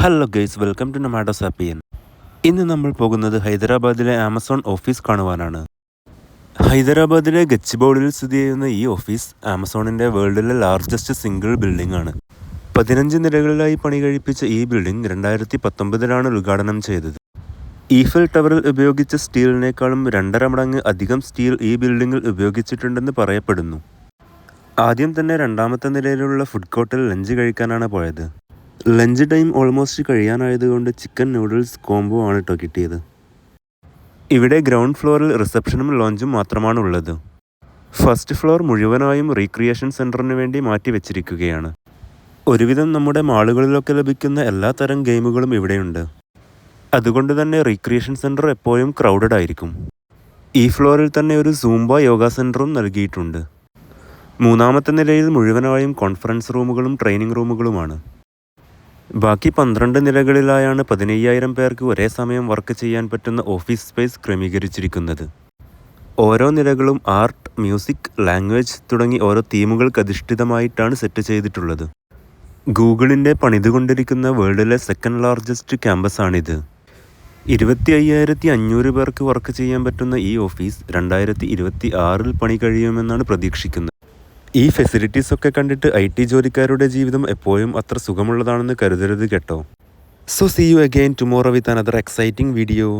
Hello guys, welcome to Nomado Sapien. ഇന്ന് നമ്മൾ പോകുന്നത് ഹൈദരാബാദിലെ ആമസോൺ ഓഫീസ് കാണുവാനാണ്. ഹൈദരാബാദിലെ ഗച്ചിബൗളിയിൽ സ്ഥിതി ചെയ്യുന്ന ഈ ഓഫീസ് ആമസോണിൻ്റെ വേൾഡിലെ ലാർജസ്റ്റ് സിംഗിൾ ബിൽഡിംഗ് ആണ്. 15 നിലകളിലായി പണി കഴിപ്പിച്ച ഈ ബിൽഡിംഗ് 2019 ഉദ്ഘാടനം ചെയ്തത്. ഈഫൽ ടവറിൽ ഉപയോഗിച്ച സ്റ്റീലിനേക്കാളും 2.5 മടങ്ങ് അധികം സ്റ്റീൽ ഈ ബിൽഡിംഗിൽ ഉപയോഗിച്ചിട്ടുണ്ടെന്ന് പറയപ്പെടുന്നു. ആദ്യം തന്നെ 2ാമത്തെ നിലയിലുള്ള ഫുഡ് കോർട്ടിൽ ലഞ്ച് കഴിക്കാനാണ് പോയത്. ലഞ്ച് ടൈം ഓൾമോസ്റ്റ് കഴിയാനായതുകൊണ്ട് ചിക്കൻ നൂഡിൽസ് കോംബോ ആണ് കിട്ടിയത്. ഇവിടെ ഗ്രൗണ്ട് ഫ്ലോറിൽ റിസപ്ഷനും ലോഞ്ചും മാത്രമാണുള്ളത്. ഫസ്റ്റ് ഫ്ലോർ മുഴുവനായും റീക്രിയേഷൻ സെൻറ്ററിന് വേണ്ടി മാറ്റി വെച്ചിരിക്കുകയാണ്. ഒരുവിധം നമ്മുടെ മാളുകളിലൊക്കെ ലഭിക്കുന്ന എല്ലാ തരം ഗെയിമുകളും ഇവിടെയുണ്ട്. അതുകൊണ്ട് തന്നെ റീക്രിയേഷൻ സെൻറ്റർ എപ്പോഴും ക്രൗഡഡ് ആയിരിക്കും. ഈ ഫ്ലോറിൽ തന്നെ ഒരു സൂംബ യോഗ സെൻറ്ററും നൽകിയിട്ടുണ്ട്. 3ാമത്തെ നിലയിൽ മുഴുവനായും കോൺഫറൻസ് റൂമുകളും ട്രെയിനിങ് റൂമുകളുമാണ്. ബാക്കി 12 നിലകളിലായാണ് 15,000 പേർക്ക് ഒരേ സമയം വർക്ക് ചെയ്യാൻ പറ്റുന്ന ഓഫീസ് സ്പേസ് ക്രമീകരിച്ചിരിക്കുന്നത്. ഓരോ നിലകളും ആർട്ട്, മ്യൂസിക്, ലാംഗ്വേജ് തുടങ്ങി ഓരോ തീമുകൾക്ക് അധിഷ്ഠിതമായിട്ടാണ് സെറ്റ് ചെയ്തിട്ടുള്ളത്. ഗൂഗിളിൻ്റെ പണിതുകൊണ്ടിരിക്കുന്ന വേൾഡിലെ സെക്കൻഡ് ലാർജസ്റ്റ് ക്യാമ്പസാണിത്. 25,500 പേർക്ക് വർക്ക് ചെയ്യാൻ പറ്റുന്ന ഈ ഓഫീസ് 2026 പണി കഴിയുമെന്നാണ് പ്രതീക്ഷിക്കുന്നത്. ഈ ഫെസിലിറ്റീസൊക്കെ കണ്ടിട്ട് IT ജോലിക്കാരുടെ ജീവിതം എപ്പോഴും അത്ര സുഖമുള്ളതാണെന്ന് കരുതരുത് കേട്ടോ. So see you again tomorrow with another exciting video.